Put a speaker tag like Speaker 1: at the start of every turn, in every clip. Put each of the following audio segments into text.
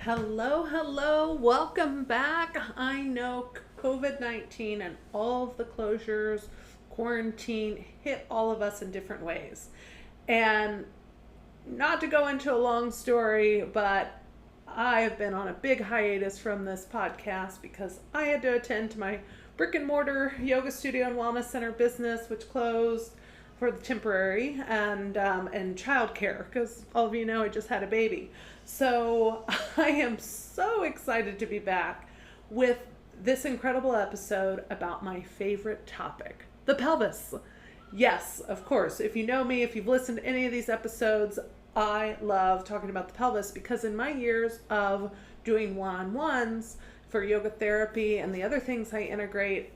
Speaker 1: Hello, hello, welcome back. I know COVID-19 and all of the closures, quarantine hit all of us in different ways. And not to go into a long story, but I have been on a big hiatus from this podcast because I had to attend to my brick and mortar yoga studio and wellness center business, which closed for the temporary, and childcare because all of you know I just had a baby. So I am so excited to be back with this incredible episode about my favorite topic, the pelvis. Yes, of course. If you know me, if you've listened to any of these episodes, I love talking about the pelvis because in my years of doing one-on-ones for yoga therapy and the other things I integrate,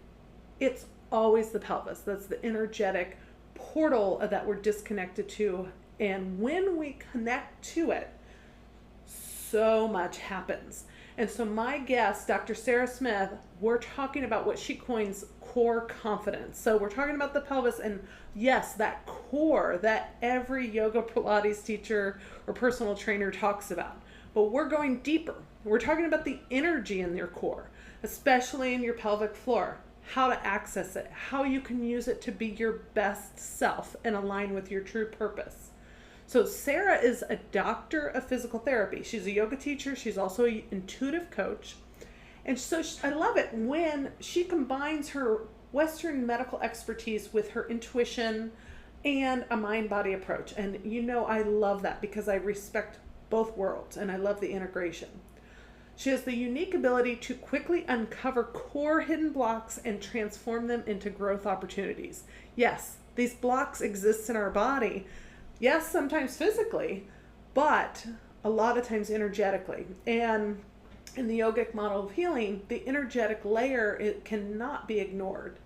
Speaker 1: it's always the pelvis. That's the energetic portal that we're disconnected to. And when we connect to it, so much happens. And so my guest, Dr. Sarah Smith, we're talking about what she coins core confidence. So we're talking about the pelvis and yes, that core that every yoga Pilates teacher or personal trainer talks about. But we're going deeper. We're talking about the energy in your core, especially in your pelvic floor, how to access it, how you can use it to be your best self and align with your true purpose. So Sarah is a doctor of physical therapy. She's a yoga teacher. She's also an intuitive coach. And so I love it when she combines her Western medical expertise with her intuition and a mind-body approach. And you know I love that because I respect both worlds and I love the integration. She has the unique ability to quickly uncover core hidden blocks and transform them into growth opportunities. Yes, these blocks exist in our body. Yes, sometimes physically, but a lot of times energetically. And in the yogic model of healing, the energetic layer, it cannot be ignored.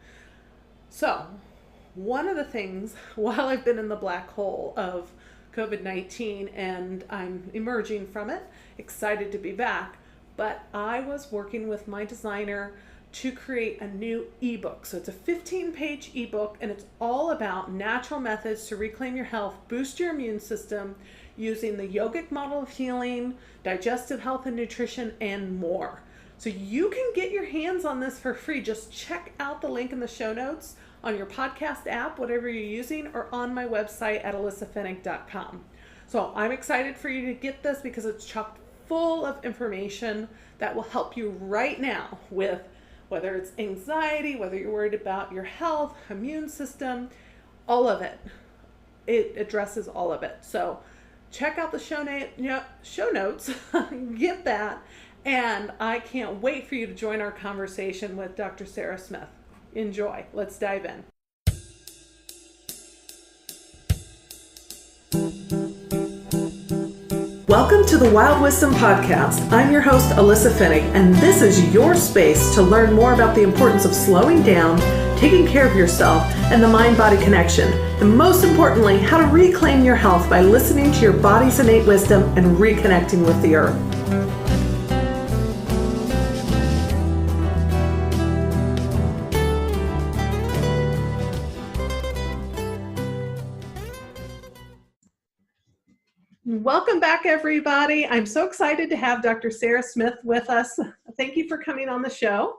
Speaker 1: So one of the things, while I've been in the black hole of COVID-19 and I'm emerging from it, excited to be back, but I was working with my designer to create a new ebook. So it's a 15-page ebook and it's all about natural methods to reclaim your health, boost your immune system using the yogic model of healing, digestive health and nutrition, and more. So you can get your hands on this for free. Just check out the link in the show notes on your podcast app, whatever you're using, or on my website at alissafennick.com. So I'm excited for you to get this because it's chock full of information that will help you right now with whether it's anxiety, whether you're worried about your health, immune system, all of it. It addresses all of it. So check out the show notes, get that, and I can't wait for you to join our conversation with Dr. Sarah Smith. Enjoy. Let's dive in. Welcome to the Wild Wisdom Podcast. I'm your host, Alissa Fennick, and this is your space to learn more about the importance of slowing down, taking care of yourself, and the mind-body connection. And most importantly, how to reclaim your health by listening to your body's innate wisdom and reconnecting with the earth. Welcome back, everybody. I'm so excited to have Dr. Sarah Smith with us. Thank you for coming on the show.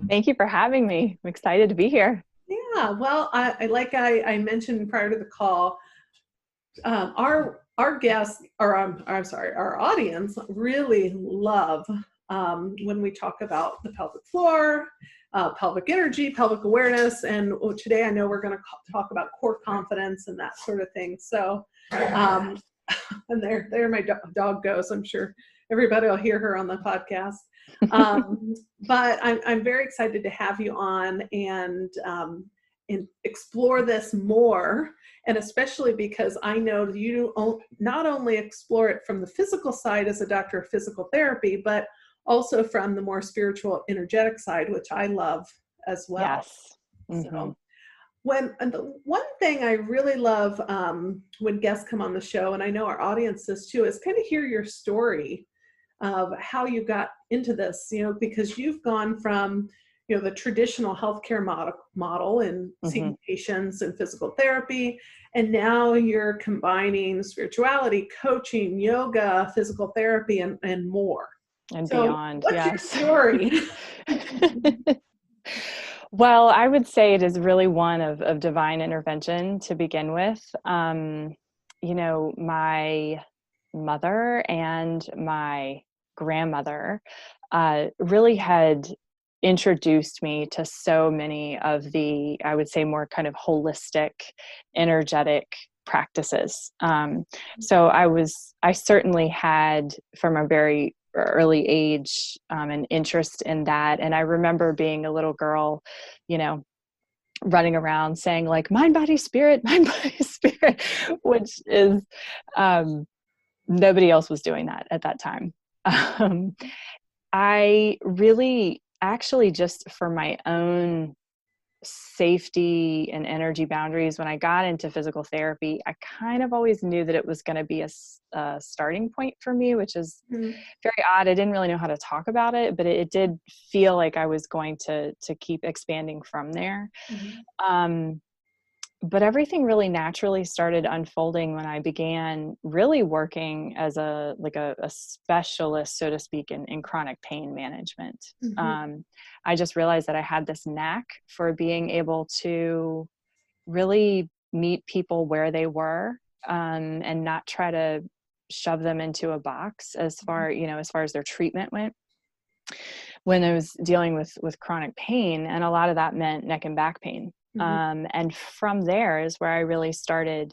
Speaker 2: Thank you for having me. I'm excited to be here.
Speaker 1: Yeah, well, I mentioned prior to the call, our guests, or I'm sorry, our audience really love when we talk about the pelvic floor, pelvic energy, pelvic awareness, and today I know we're going to talk about core confidence and that sort of thing. So. And there my dog goes. I'm sure everybody will hear her on the podcast. But I'm very excited to have you on and explore this more. And especially because I know you not only explore it from the physical side as a doctor of physical therapy, but also from the more spiritual, energetic side, which I love as well.
Speaker 2: Yes. Mm-hmm.
Speaker 1: So, the one thing I really love when guests come on the show, and I know our audience does too, is kind of hear your story of how you got into this, because you've gone from the traditional healthcare model in
Speaker 2: Mm-hmm.
Speaker 1: seeing patients and physical therapy. And now you're combining spirituality, coaching, yoga, physical therapy, and more.
Speaker 2: And
Speaker 1: So
Speaker 2: beyond,
Speaker 1: what's your
Speaker 2: yes.
Speaker 1: story?
Speaker 2: Well, I would say it is really one of divine intervention to begin with. My mother and my grandmother really had introduced me to so many of the, I would say, more kind of holistic, energetic practices. So I certainly had from a very early age an interest in that. And I remember being a little girl, you know, running around saying like mind, body, spirit, which is nobody else was doing that at that time. Um, I really actually just for my own safety and energy boundaries, when I got into physical therapy, I kind of always knew that it was going to be a starting point for me, which is
Speaker 1: Mhm.
Speaker 2: very odd. I didn't really know how to talk about it, but it did feel like I was going to keep expanding from there.
Speaker 1: Mhm.
Speaker 2: Um, but everything really naturally started unfolding when I began really working as a specialist, so to speak, in chronic pain management.
Speaker 1: Mhm.
Speaker 2: Um, I just realized that I had this knack for being able to really meet people where they were, and not try to shove them into a box as far as their treatment went when I was dealing with chronic pain, and a lot of that meant neck and back pain.
Speaker 1: Mhm.
Speaker 2: And from there is where I really started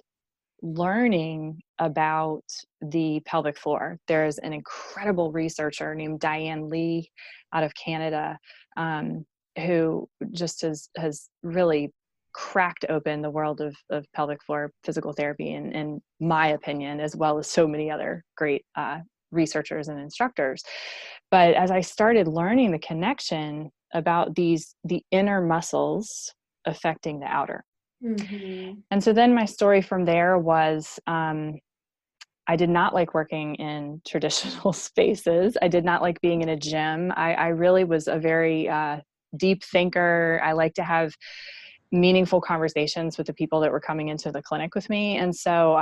Speaker 2: learning about the pelvic floor. There's an incredible researcher named Diane Lee out of Canada, who just has really cracked open the world of pelvic floor physical therapy, in my opinion, as well as so many other great researchers and instructors. But as I started learning the connection about the inner muscles affecting the outer.
Speaker 1: Mhm.
Speaker 2: And so then my story from there was, I did not like working in traditional spaces. I did not like being in a gym. I really was a very deep thinker. I like to have meaningful conversations with the people that were coming into the clinic with me. And so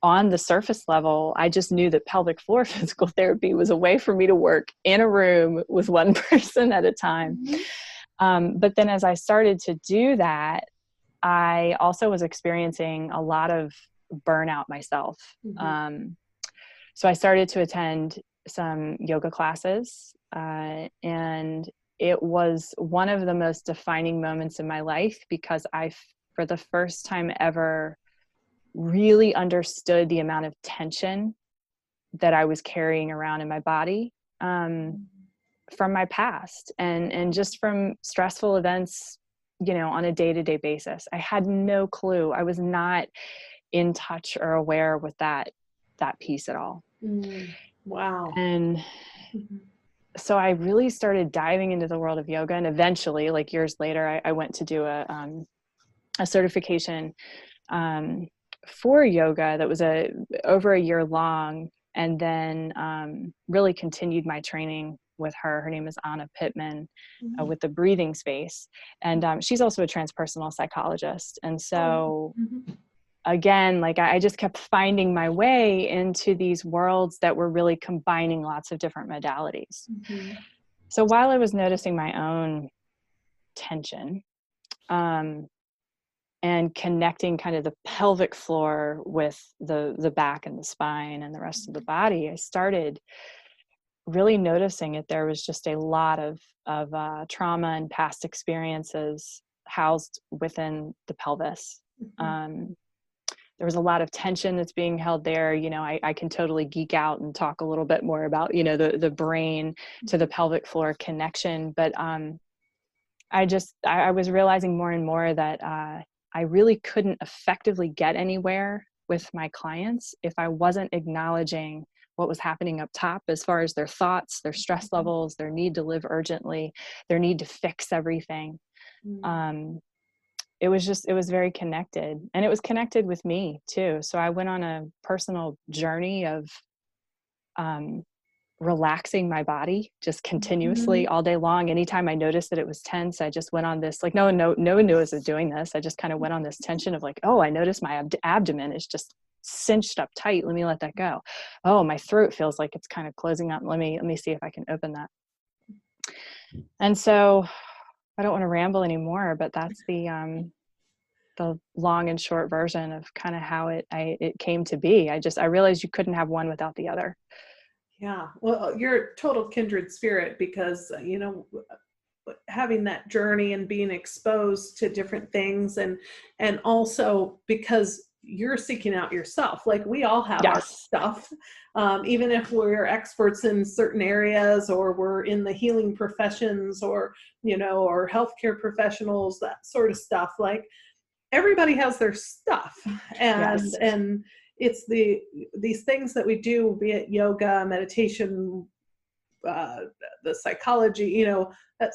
Speaker 2: on the surface level, I just knew that pelvic floor physical therapy was a way for me to work in a room with one person at a time.
Speaker 1: Mhm.
Speaker 2: But then as I started to do that, I also was experiencing a lot of burnout myself.
Speaker 1: Mhm.
Speaker 2: Um, so I started to attend some yoga classes, and it was one of the most defining moments in my life because for the first time ever, really understood the amount of tension that I was carrying around in my body, from my past and just from stressful events, on a day-to-day basis. I had no clue. I was not in touch or aware with that piece at all.
Speaker 1: Mm. Wow.
Speaker 2: And
Speaker 1: Mhm.
Speaker 2: so I really started diving into the world of yoga, and eventually, like years later, I went to do a certification for yoga that was over a year long, and then really continued my training with her. Her name is Anna Pittman,
Speaker 1: Mhm.
Speaker 2: with the breathing space, and she's also a transpersonal psychologist. And
Speaker 1: Oh.
Speaker 2: so
Speaker 1: Mhm.
Speaker 2: again, like I just kept finding my way into these worlds that were really combining lots of different modalities.
Speaker 1: Mhm.
Speaker 2: So while I was noticing my own tension, um, and connecting kind of the pelvic floor with the back and the spine and the rest of the body, I started really noticing it. There was just a lot of trauma and past experiences housed within the pelvis.
Speaker 1: Mhm.
Speaker 2: Um, there was a lot of tension that's being held there. I can totally geek out and talk a little bit more about, the brain to the pelvic floor connection. But I was realizing more and more that I really couldn't effectively get anywhere with my clients if I wasn't acknowledging what was happening up top as far as their thoughts, their stress levels, their need to live urgently, their need to fix everything.
Speaker 1: Mhm.
Speaker 2: Um, it was very connected, and it was connected with me too. So I went on a personal journey of um, relaxing my body just continuously
Speaker 1: Mhm.
Speaker 2: all day long. Anytime I noticed that it was tense, I just went on this, like, no one knew I was doing this. I just kind of went on this tension of like, oh, I noticed my abdomen is just cinched up tight. Let me let that go. Oh, my throat feels like it's kind of closing up. Let me see if I can open that. And so I don't want to ramble anymore, but that's the long and short version of kind of how it came to be. I realized you couldn't have one without the other.
Speaker 1: Yeah. Well, you're a total kindred spirit because, having that journey and being exposed to different things, and also because you're seeking out yourself. Like we all have our
Speaker 2: Yes.
Speaker 1: stuff, even if we're experts in certain areas, or we're in the healing professions, or or healthcare professionals, that sort of stuff. Like everybody has their stuff, and
Speaker 2: Yes.
Speaker 1: it's these things that we do, be it yoga, meditation, the psychology,
Speaker 2: Yeah.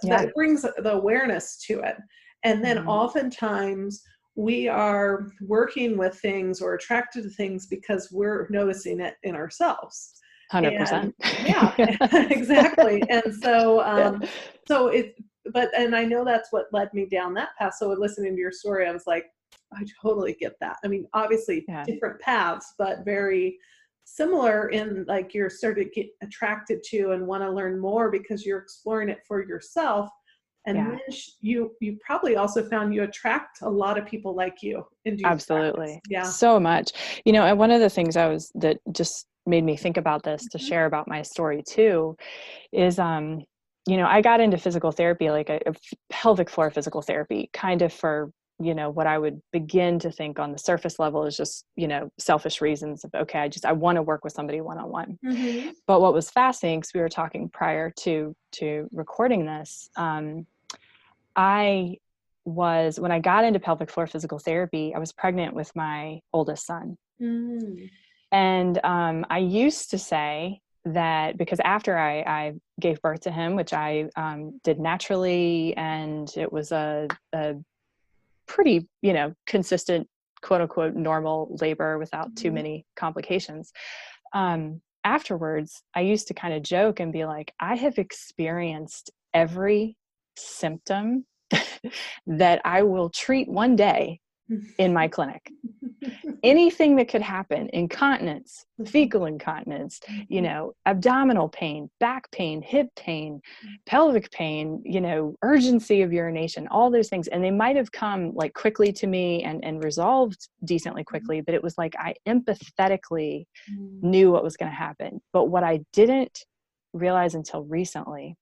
Speaker 1: that brings the awareness to it. And then
Speaker 2: Mm-hmm.
Speaker 1: oftentimes we are working with things or attracted to things because we're noticing it in ourselves. And
Speaker 2: 100%.
Speaker 1: yeah, exactly. And so,
Speaker 2: Yeah.
Speaker 1: so it, but, and I know that's what led me down that path. So listening to your story, I was like, I totally get that. I mean, obviously
Speaker 2: Yeah.
Speaker 1: different paths, but very similar in like you're starting to get attracted to and want to learn more because you're exploring it for yourself. And
Speaker 2: Yeah.
Speaker 1: then you probably also found you attract a lot of people like you into your practice.
Speaker 2: Absolutely.
Speaker 1: Yeah.
Speaker 2: So much. And one of the things that just made me think about this, to share about my story too, is I got into physical therapy, like a pelvic floor physical therapy, kind of for what I would begin to think on the surface level is just selfish reasons of, okay, I want to work with somebody one-on-one.
Speaker 1: Mm-hmm.
Speaker 2: But what was fascinating, because we were talking prior to recording this, I was, when I got into pelvic floor physical therapy, I was pregnant with my oldest son.
Speaker 1: Mm-hmm.
Speaker 2: And I used to say that, because after I gave birth to him, which I did naturally, and it was a pretty, consistent, quote unquote, normal labor without too many complications. Afterwards, I used to kind of joke and be like, I have experienced every symptom that I will treat one day in my clinic. Anything that could happen: incontinence, fecal incontinence, abdominal pain, back pain, hip pain, pelvic pain, urgency of urination, all those things. And they might have come like quickly to me and resolved decently quickly, but it was like I empathetically knew what was going to happen. But what I didn't realize until recently,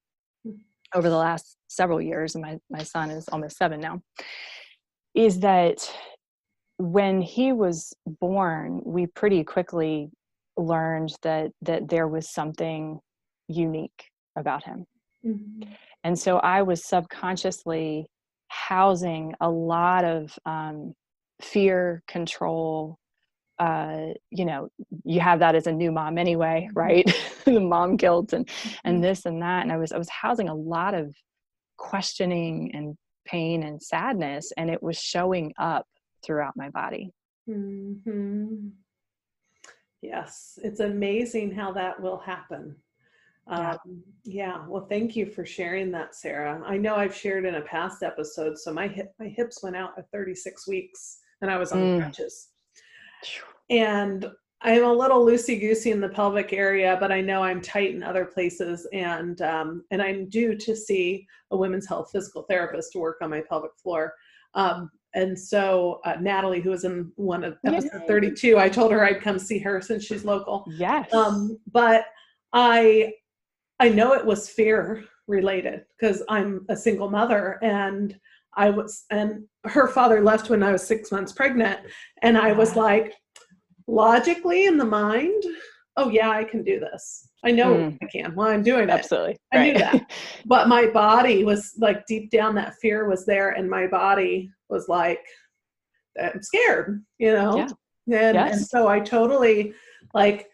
Speaker 2: over the last several years, and my son is almost 7 now, is that when he was born, we pretty quickly learned that there was something unique about him.
Speaker 1: Mm-hmm.
Speaker 2: And so I was subconsciously housing a lot of fear, control. You have that as a new mom anyway, right? The mom guilt and this and that. And I was housing a lot of questioning and pain and sadness, and it was showing up throughout my body.
Speaker 1: Mm-hmm. Yes, it's amazing how that will happen.
Speaker 2: Yeah.
Speaker 1: Yeah, well, thank you for sharing that, Sarah. I know I've shared in a past episode, so my hips went out at 36 weeks and I was on crutches. And I'm a little loosey-goosey in the pelvic area, but I know I'm tight in other places. And I'm due to see a women's health physical therapist to work on my pelvic floor. And so Natalie, who was in one of episode 32, I told her I'd come see her since she's local.
Speaker 2: Yes.
Speaker 1: But I know it was fear related because I'm a single mother, and and her father left when I was 6 months pregnant. And I was like, logically in the mind, oh yeah, I can do this. I know I can. Well, I'm doing it.
Speaker 2: Absolutely.
Speaker 1: I knew that. But my body was like, deep down, that fear was there. And my body was like, I'm scared,
Speaker 2: Yeah.
Speaker 1: And so I totally, like,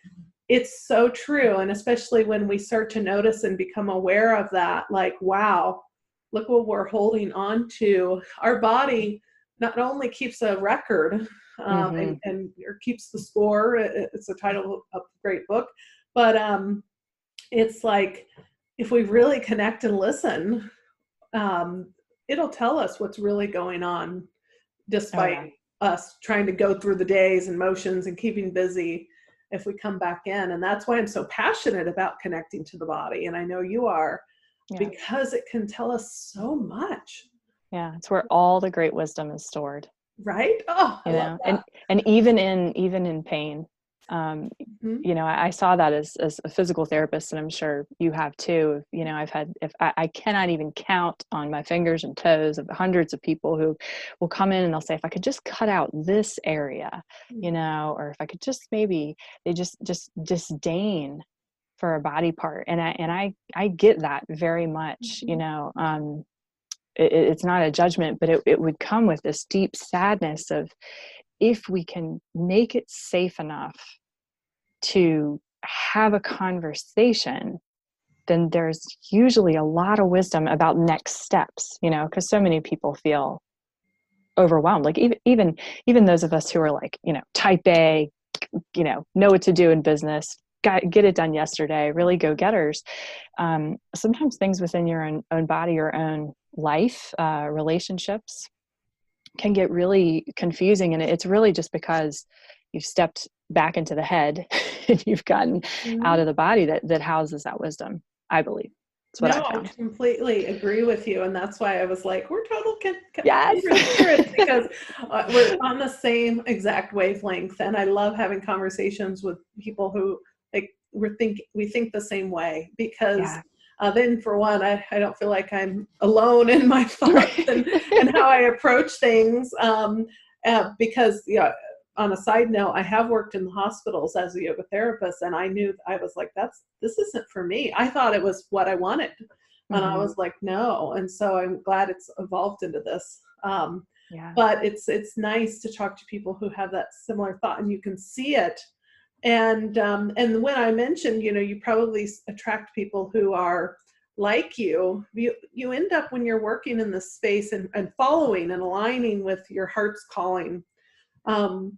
Speaker 1: it's so true. And especially when we start to notice and become aware of that, like, wow, look what we're holding on to. Our body not only keeps a record and or keeps the score. It's the title of a great book, but it's like, if we really connect and listen, um, it'll tell us what's really going on,
Speaker 2: Oh
Speaker 1: despite
Speaker 2: yeah.
Speaker 1: us trying to go through the days and motions and keeping busy. If we come back in, and that's why I'm so passionate about connecting to the body, and I know you are,
Speaker 2: Yeah.
Speaker 1: because it can tell us so much.
Speaker 2: Yeah. It's where all the great wisdom is stored,
Speaker 1: Right? Oh, I
Speaker 2: you
Speaker 1: love
Speaker 2: know,
Speaker 1: that.
Speaker 2: and even in pain. Um,
Speaker 1: Mhm.
Speaker 2: you know, I saw that as a physical therapist, and I'm sure you have too. You know, I've had, if I cannot even count on my fingers and toes of the hundreds of people who will come in and they'll say, if I could just cut out this area, you know, or if I could just maybe, they just disdain for a body part. And I get that very much, you
Speaker 1: Mhm.
Speaker 2: know. It's not a judgment, but it would come with this deep sadness of, if we can make it safe enough to have a conversation, then there's usually a lot of wisdom about next steps, you know, because so many people feel overwhelmed. Like even those of us who are like, you know, type A, you know what to do in business, get it done yesterday, really go getters. Sometimes things within your own body, your own life, relationships can get really confusing. And it's really just because you've stepped back into the head and you've gotten out
Speaker 1: Mhm.
Speaker 2: of the body that houses that wisdom, I believe. It's what
Speaker 1: No,
Speaker 2: I
Speaker 1: I
Speaker 2: found.
Speaker 1: completely agree with you, and that's why I was like, we're total
Speaker 2: Yes.
Speaker 1: kindred spirits, because we're on the same exact wavelength, and I love having conversations with people who, like, we think the same way, because
Speaker 2: Yeah.
Speaker 1: then, for one, I don't feel like I'm alone in my thoughts and how I approach things, because, yeah. On a side note, I have worked in the hospitals as a yoga therapist, and I knew, I was like, this isn't for me. I thought it was what I wanted, and I
Speaker 2: Mm-hmm.
Speaker 1: was like, no. And so I'm glad it's evolved into this.
Speaker 2: Yeah.
Speaker 1: But it's nice to talk to people who have that similar thought, and you can see it. And when I mentioned, you probably attract people who are like you end up, when you're working in this space, and following and aligning with your heart's calling, um,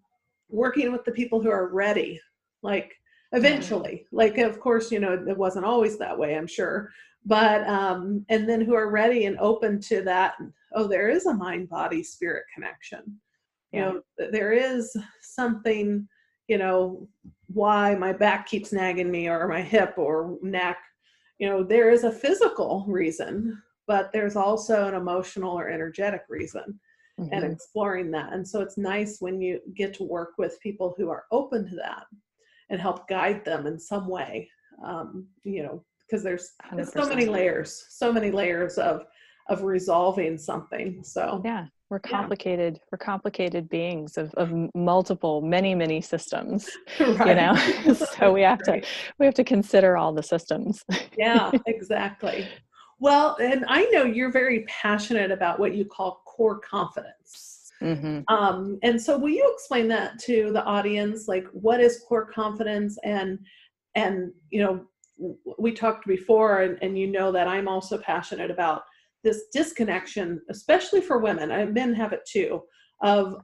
Speaker 1: working with the people who are ready, like,
Speaker 2: Yeah.
Speaker 1: eventually, like, of course, it wasn't always that way, I'm sure, but and then who are ready and open to that. Oh, there is a mind body spirit connection.
Speaker 2: Yeah.
Speaker 1: There is something, why my back keeps nagging me, or my hip or neck. There is a physical reason, but there's also an emotional or energetic reason, and
Speaker 2: Mm-hmm.
Speaker 1: exploring that. And so it's nice when you get to work with people who are open to that, and help guide them in some way. Because there's
Speaker 2: $100%.
Speaker 1: so many layers of resolving something. So
Speaker 2: Yeah.
Speaker 1: yeah.
Speaker 2: We're complicated beings of multiple, many systems, you
Speaker 1: Right.
Speaker 2: know. So
Speaker 1: Right.
Speaker 2: we have to consider all the systems.
Speaker 1: Yeah, exactly. Well, and I know you're very passionate about what you call core confidence.
Speaker 2: Mm-hmm.
Speaker 1: And so will you explain that to the audience? Like, what is core confidence? And we talked before, and that I'm also passionate about this disconnection, especially for women. Men have it too, of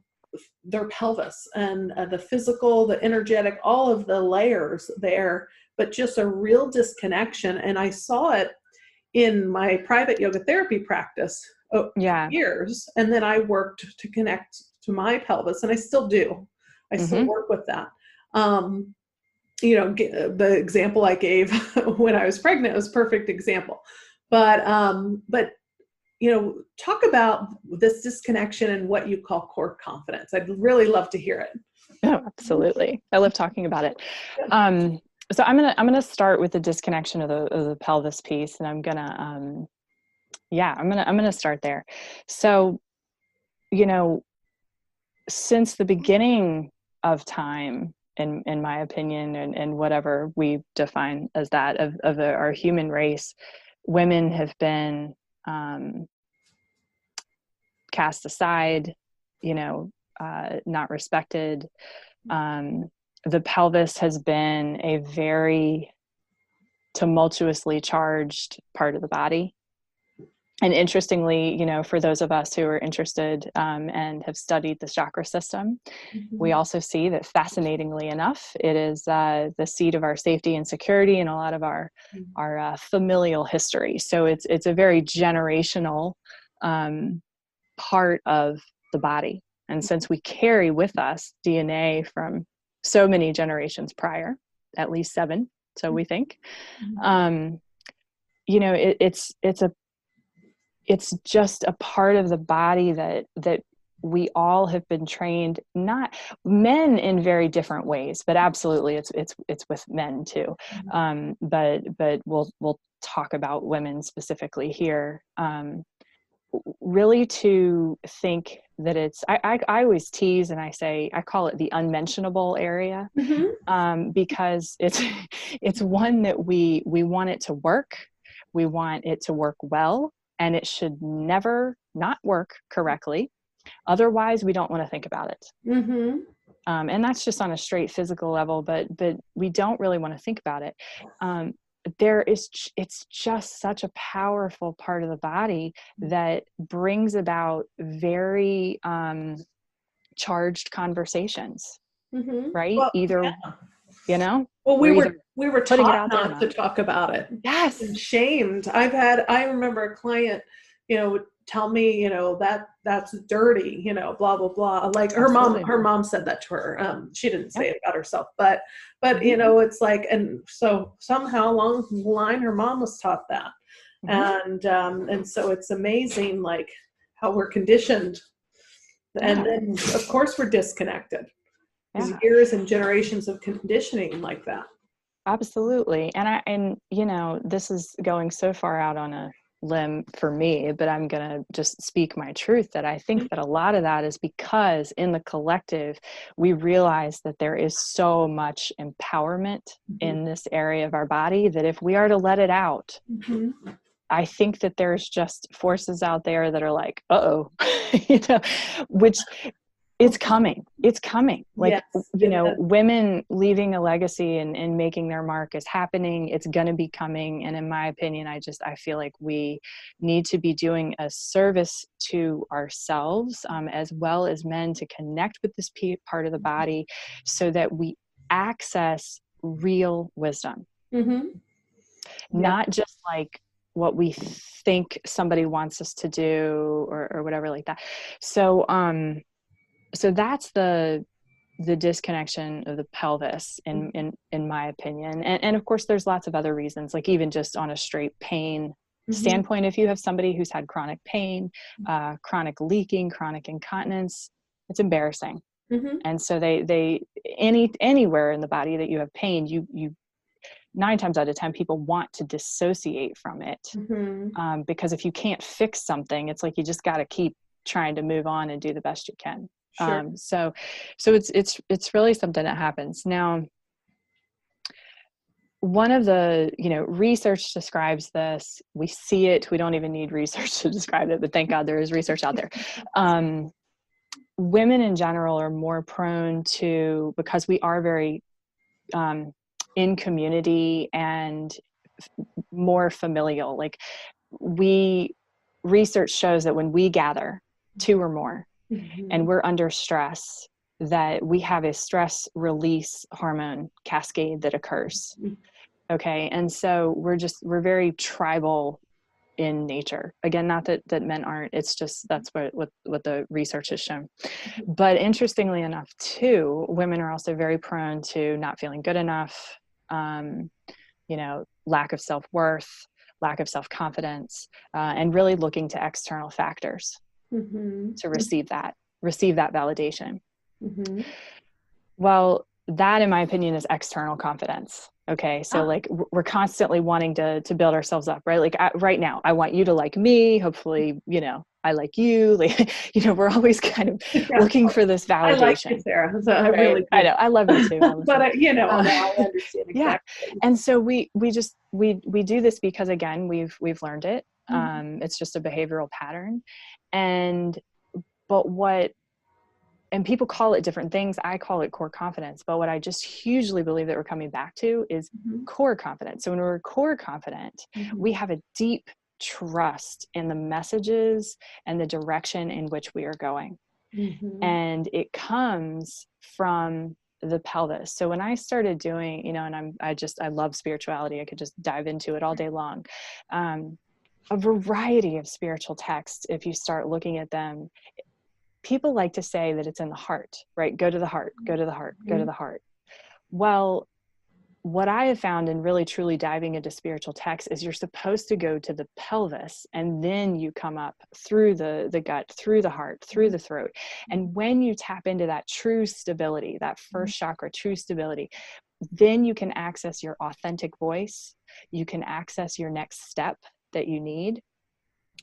Speaker 1: their pelvis, and the physical, the energetic, all of the layers there, but just a real disconnection. And I saw it in my private yoga therapy practice for
Speaker 2: Yeah.
Speaker 1: years. And then I worked to connect to my pelvis, and I still do. I still
Speaker 2: Mm-hmm.
Speaker 1: work with that. Um, the example I gave when I was pregnant was a perfect example. But talk about this disconnection and what you call core confidence. I'd really love to hear it.
Speaker 2: Oh, absolutely. I love talking about it. Um, so I'm gonna start with the disconnection of the pelvis piece, and I'm gonna start there. So, you know, since the beginning of time, in my opinion, and whatever we define as that of our human race, women have been cast aside, you know, not respected. Um, the pelvis has been a very tumultuously charged part of the body. And interestingly, for those of us who are interested and have studied the chakra system, we also see that, fascinatingly enough, it is the seat of our safety and security and a lot of our familial history. So it's a very generational part of the body. And since we carry with us DNA from so many generations prior, at least 7, so we think, it's just a part of the body that we all have been trained, not men in very different ways, but absolutely it's with men too. But we'll talk about women specifically here. Really to think that I always tease and I call it the unmentionable area, because it's one that we want it to work. We want it to work well, and it should never not work correctly. Otherwise, we don't want to think about it. And that's just on a straight physical level, but we don't really want to think about it. It's just such a powerful part of the body that brings about very charged conversations, right?
Speaker 1: Well,
Speaker 2: Either,
Speaker 1: well, we were
Speaker 2: putting it
Speaker 1: taught
Speaker 2: out there
Speaker 1: not to talk about it.
Speaker 2: Yes.
Speaker 1: And shamed. I remember a client, tell me, that's dirty, blah, blah, blah. Like her mom said that to her. She didn't say it about herself, but it's like, and so somehow along the line, her mom was taught that. And so it's amazing, like how we're conditioned. And then of course we're disconnected. Years and generations of conditioning like that.
Speaker 2: Absolutely. And this is going so far out on a limb for me, but I'm going to just speak my truth, that I think that a lot of that is because in the collective, we realize that there is so much empowerment in this area of our body that if we are to let it out, I think that there's just forces out there that are like, uh-oh, which it's coming. Like, women leaving a legacy and making their mark is happening. It's going to be coming. And in my opinion, I feel like we need to be doing a service to ourselves, as well as men, to connect with this part of the body so that we access real wisdom. Not just like what we think somebody wants us to do or whatever like that. So that's the disconnection of the pelvis in my opinion. And of course there's lots of other reasons, like even just on a straight pain standpoint, if you have somebody who's had chronic pain, chronic leaking, chronic incontinence, it's embarrassing. And so they anywhere in the body that you have pain, you 9 times out of 10 people want to dissociate from it, because if you can't fix something, it's like you just got to keep trying to move on and do the best you can. So it's really something that happens. Now, one of the, research describes this. We see it. We don't even need research to describe it, but thank God there is research out there. Women in general are more prone to, because we are very in community and more familial. Like research shows that when we gather 2 or more, and we're under stress, that we have a stress release hormone cascade that occurs. Okay. And so we're very tribal in nature. Again, not that men aren't, it's just, that's what the research has shown. But interestingly enough too, women are also very prone to not feeling good enough, lack of self-worth, lack of self-confidence, and really looking to external factors to receive that validation. Well, that in my opinion is external confidence. Okay. So like we're constantly wanting to build ourselves up, right? Like right now, I want you to like me. Hopefully, I like you. Like, we're always kind of looking for this validation. I like
Speaker 1: you, Sarah. So I really do.
Speaker 2: I know. I love you too.
Speaker 1: But I understand exactly.
Speaker 2: Yeah. And so we do this because, again, we've learned it. It's just a behavioral pattern. And people call it different things. I call it core confidence. But what I just hugely believe that we're coming back to is core confidence. So when we're core confident, we have a deep trust in the messages and the direction in which we are going.
Speaker 1: Mm-hmm.
Speaker 2: And it comes from the pelvis. So when I started doing, and I love spirituality. I could just dive into it all day long. A variety of spiritual texts, if you start looking at them, people like to say that it's in the heart, right? Go to the heart, go to the heart, go to the heart. Well, what I have found in really truly diving into spiritual texts is you're supposed to go to the pelvis, and then you come up through the gut, through the heart, through the throat. And when you tap into that true stability, that first chakra, true stability, then you can access your authentic voice. You can access your next step that you need.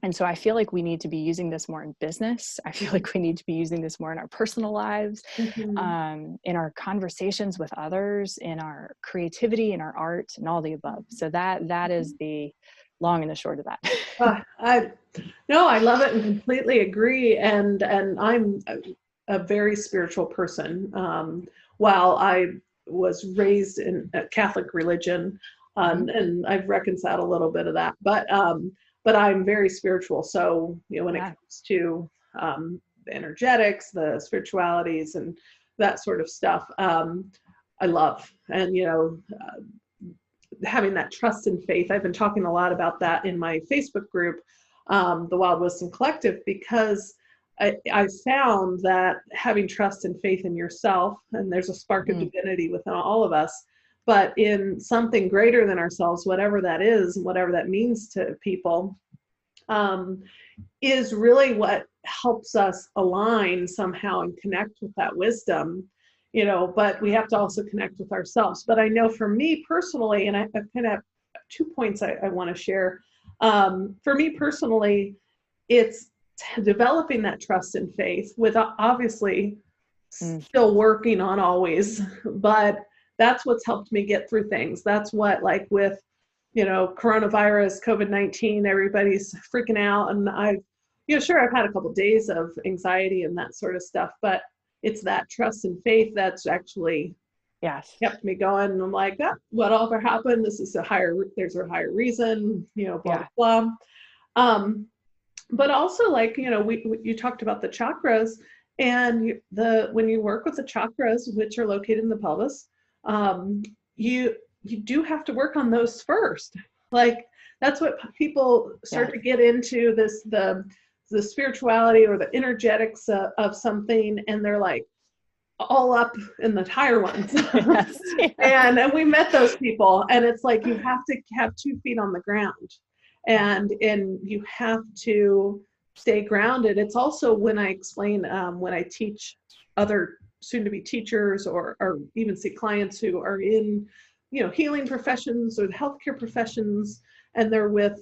Speaker 2: And so I feel like we need to be using this more in business. I feel like we need to be using this more in our personal lives, in our conversations with others, in our creativity, in our art, and all the above. So that is the long and the short of that.
Speaker 1: I love it and completely agree. And I'm a very spiritual person. While I was raised in a Catholic religion, and I've reconciled a little bit of that, but I'm very spiritual. So, when it comes to the energetics, the spiritualities, and that sort of stuff, I love. And, having that trust and faith. I've been talking a lot about that in my Facebook group, the Wild Wisdom Collective, because I found that having trust and faith in yourself, and there's a spark of divinity within all of us, but in something greater than ourselves, whatever that is, whatever that means to people, is really what helps us align somehow and connect with that wisdom, but we have to also connect with ourselves. But I know for me personally, and I kind of have 2 points I want to share. For me personally, it's developing that trust and faith with obviously still working on always, but that's what's helped me get through things. That's what, like with, coronavirus, COVID-19, everybody's freaking out. And sure, I've had a couple of days of anxiety and that sort of stuff, but it's that trust and faith that's actually kept me going. And I'm like, whatever happened, there's a higher reason, blah, blah, blah. But also, like, you talked about the chakras, and when you work with the chakras, which are located in the pelvis, you do have to work on those first. Like, that's what people start to get into, the spirituality or the energetics of something, and they're like all up in the higher ones. And we met those people, and it's like you have to have 2 feet on the ground, and you have to stay grounded. It's also when I explain, when I teach other soon-to-be teachers, or even see clients who are in healing professions or the healthcare professions, and they're with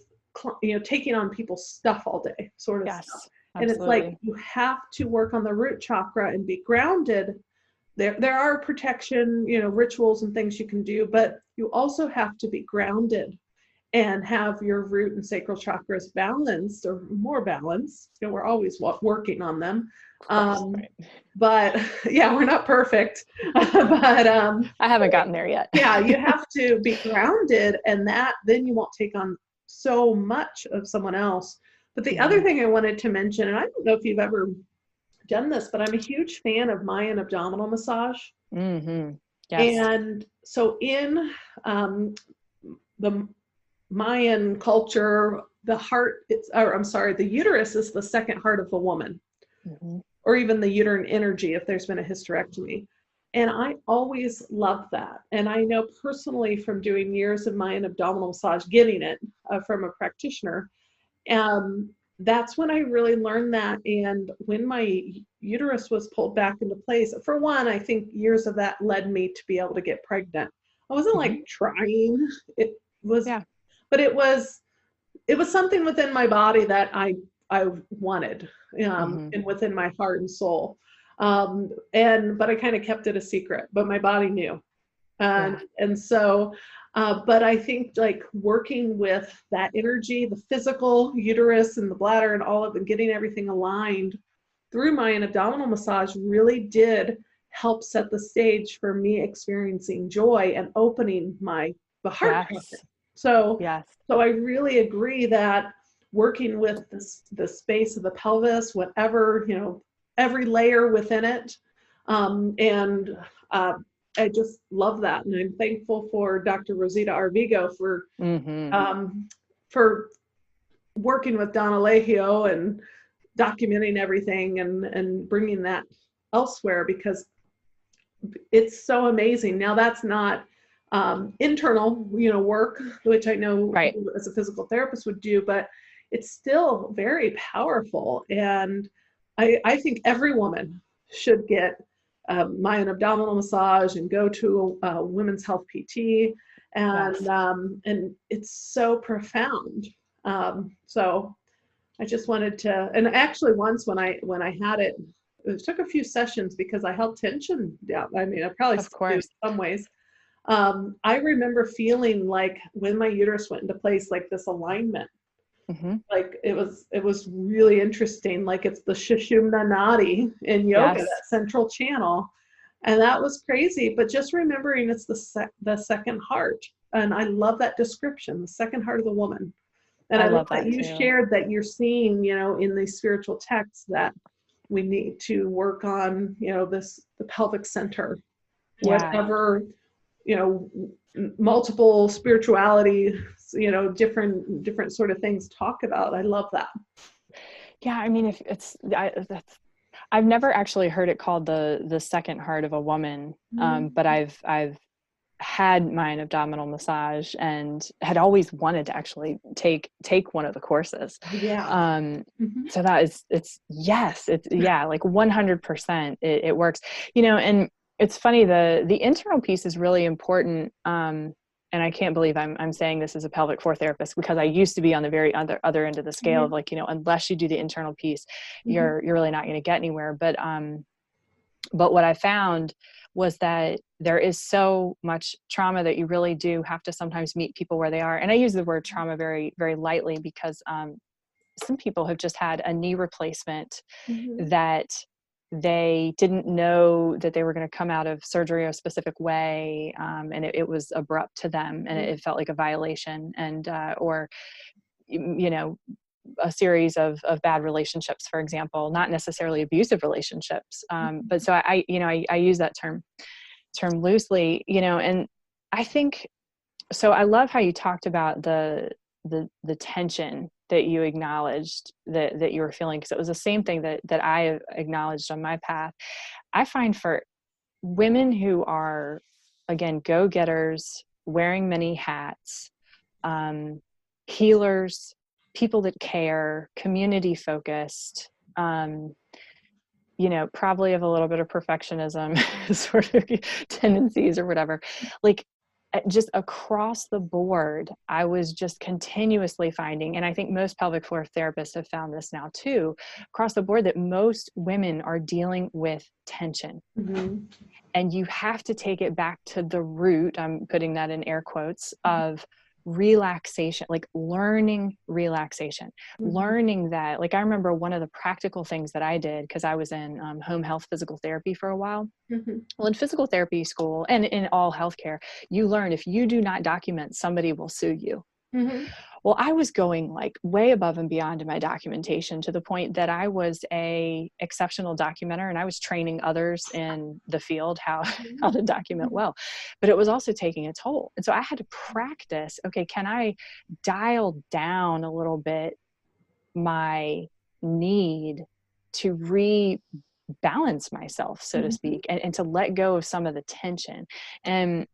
Speaker 1: taking on people's stuff all day, sort of stuff. And it's like you have to work on the root chakra and be grounded. There are protection, rituals and things you can do, but you also have to be grounded and have your root and sacral chakras balanced, or more balanced. We're always working on them. But we're not perfect. But
Speaker 2: I haven't gotten there yet.
Speaker 1: You have to be grounded, and then you won't take on so much of someone else. But the other thing I wanted to mention, and I don't know if you've ever done this, but I'm a huge fan of Mayan abdominal massage.
Speaker 2: Yes.
Speaker 1: And so in the Mayan culture, the uterus is the second heart of the woman, or even the uterine energy if there's been a hysterectomy. And I always loved that. And I know personally from doing years of Mayan abdominal massage, getting it from a practitioner, that's when I really learned that. And when my uterus was pulled back into place, for one, I think years of that led me to be able to get pregnant. I wasn't like trying. It was, but it was something within my body that I wanted, and within my heart and soul. But I kind of kept it a secret, but my body knew. And so, but I think like working with that energy, the physical uterus and the bladder and all of it, getting everything aligned through Mayan abdominal massage really did help set the stage for me experiencing joy and opening the heart. So I really agree that working with the space of the pelvis, whatever, every layer within it. And I just love that. And I'm thankful for Dr. Rosita Arvigo for working with Donna Lehio and documenting everything and bringing that elsewhere, because it's so amazing. Now that's not internal, work, which I know as a physical therapist would do, but it's still very powerful. And I think every woman should get Mayan abdominal massage and go to a women's health PT, and it's so profound. So I just wanted to, and actually once when I had it, it took a few sessions because I held tension down. I mean, I probably
Speaker 2: of course
Speaker 1: in some ways. I remember feeling like when my uterus went into place, like this alignment, like it was really interesting. Like it's the Sushumna Nadi in yoga, that central channel. And that was crazy, but just remembering it's the second heart. And I love that description, the second heart of the woman. And I love that you shared that you're seeing, in these spiritual texts that we need to work on, the pelvic center, whatever, multiple spirituality, different sort of things talk about. I love that.
Speaker 2: Yeah. I mean, I've never actually heard it called the second heart of a woman. But I've had Mayan abdominal massage and had always wanted to actually take one of the courses. So that is, it's like 100% it works, and it's funny, the internal piece is really important. And I can't believe I'm saying this as a pelvic floor therapist, because I used to be on the very other end of the scale of like, unless you do the internal piece, you're really not going to get anywhere. But what I found was that there is so much trauma that you really do have to sometimes meet people where they are. And I use the word trauma very, very lightly, because some people have just had a knee replacement that they didn't know that they were going to come out of surgery a specific way. And it was abrupt to them, and it felt like a violation, and, or, a series of bad relationships, for example, not necessarily abusive relationships. But so I use that term loosely, and I think, so I love how you talked about the tension that you acknowledged that you were feeling, because it was the same thing that I acknowledged on my path. I find for women who are, again, go-getters, wearing many hats, healers, people that care, community focused, probably have a little bit of perfectionism sort of tendencies or whatever, like just across the board, I was just continuously finding, and I think most pelvic floor therapists have found this now too, across the board, that most women are dealing with tension. And you have to take it back to the root, I'm putting that in air quotes, of relaxation, like learning relaxation, learning that, like, I remember one of the practical things that I did, because I was in home health physical therapy for a while. Well, in physical therapy school and in all healthcare, you learn if you do not document, somebody will sue you. Well, I was going like way above and beyond in my documentation, to the point that I was a exceptional documenter, and I was training others in the field how to document well, but it was also taking a toll. And so I had to practice, okay, can I dial down a little bit my need to rebalance myself, so to speak, and to let go of some of the tension. And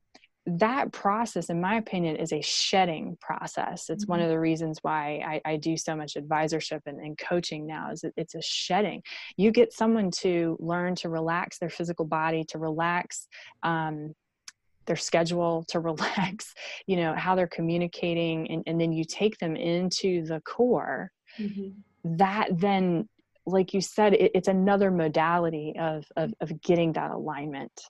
Speaker 2: that process, in my opinion, is a shedding process. It's one of the reasons why I do so much advisorship and coaching now, is that it's a shedding. You get someone to learn to relax their physical body, to relax their schedule, to relax, how they're communicating. And then you take them into the core. That then, like you said, it's another modality of getting that alignment.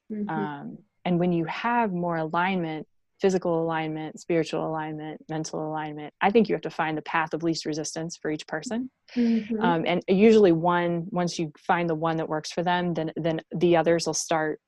Speaker 2: And when you have more alignment, physical alignment, spiritual alignment, mental alignment, I think you have to find the path of least resistance for each person. And usually once you find the one that works for them, then the others will start,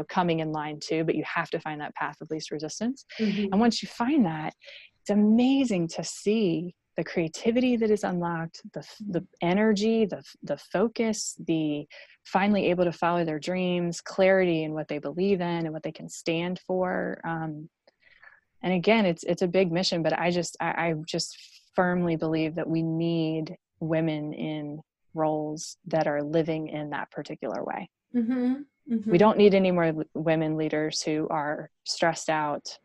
Speaker 2: coming in line too, but you have to find that path of least resistance. And once you find that, it's amazing to see the creativity that is unlocked, the energy, the focus, the finally able to follow their dreams, clarity in what they believe in and what they can stand for. And again, it's a big mission, but I just firmly believe that we need women in roles that are living in that particular way.
Speaker 1: Mm-hmm. Mm-hmm.
Speaker 2: We don't need any more women leaders who are stressed out,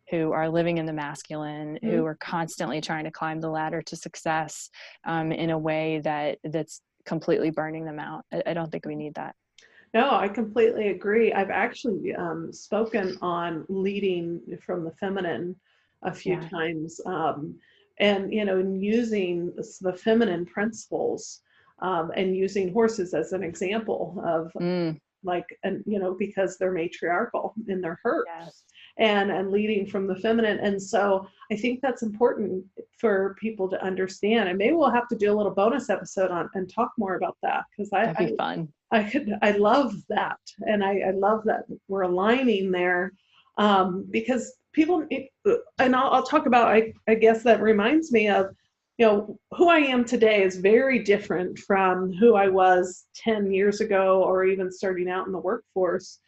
Speaker 2: who are living in the masculine,
Speaker 1: Mm-hmm.
Speaker 2: who are constantly trying to climb the ladder to success in a way that's completely burning them out. I don't think we need that.
Speaker 1: No, I completely agree. I've actually spoken on leading from the feminine a few times, and and using the feminine principles, and using horses as an example of like, and because they're matriarchal in their hurt, and leading from the feminine. And so I think that's important for people to understand. And maybe we'll have to do a little bonus episode on and talk more about that, because
Speaker 2: that'd be fun.
Speaker 1: I love that. And I love that we're aligning there, because people, and I'll talk about, I guess that reminds me of, who I am today is very different from who I was 10 years ago, or even starting out in the workforce.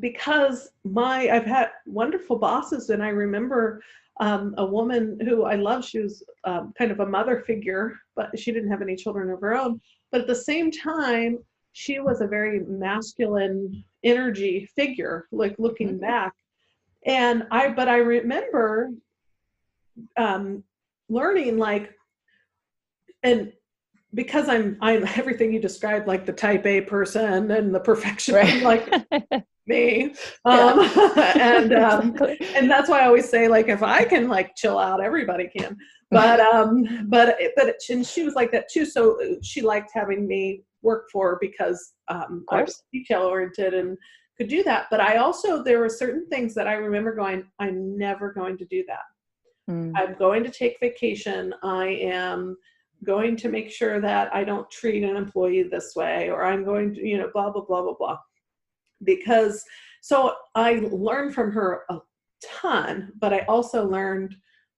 Speaker 1: Because I've had wonderful bosses, and I remember a woman who I love. She was kind of a mother figure, but she didn't have any children of her own. But at the same time, she was a very masculine energy figure, like looking back. But I remember learning, like, and because I'm everything you described, like the type A person and the perfectionist, like me. And that's why I always say, like, if I can like chill out, everybody can. But and she was like that too. So she liked having me work for her because I was detail oriented and could do that. But there were certain things that I remember going, I'm never going to do that. I'm going to take vacation. I am going to make sure that I don't treat an employee this way, or I'm going to, blah, blah, blah, blah, blah. Because so I learned from her a ton, but I also learned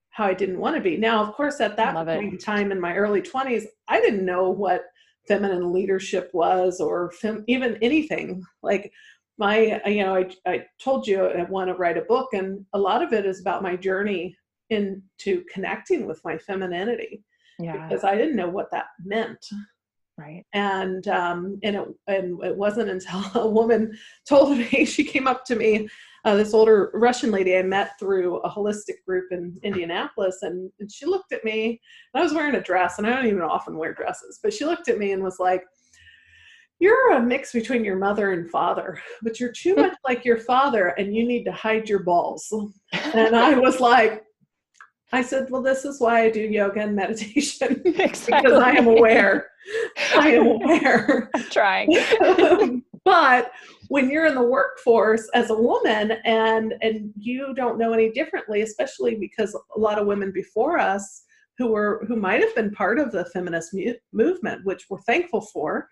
Speaker 1: how I didn't want to be. Now, of course, at that point in time in my early 20s, I didn't know what feminine leadership was, or even anything. Like I told you I want to write a book, and a lot of it is about my journey into connecting with my femininity, because I didn't know what that meant.
Speaker 2: Right.
Speaker 1: And it wasn't until a woman told me, she came up to me, this older Russian lady I met through a holistic group in Indianapolis, and she looked at me, and I was wearing a dress, and I don't even often wear dresses, but she looked at me and was like, "You're a mix between your mother and father, but you're too much like your father, and you need to hide your balls." And I was like, I said, well, this is why I do yoga and meditation, because I am aware. I'm
Speaker 2: trying.
Speaker 1: But when you're in the workforce as a woman, and you don't know any differently, especially because a lot of women before us who might have been part of the feminist movement, which we're thankful for,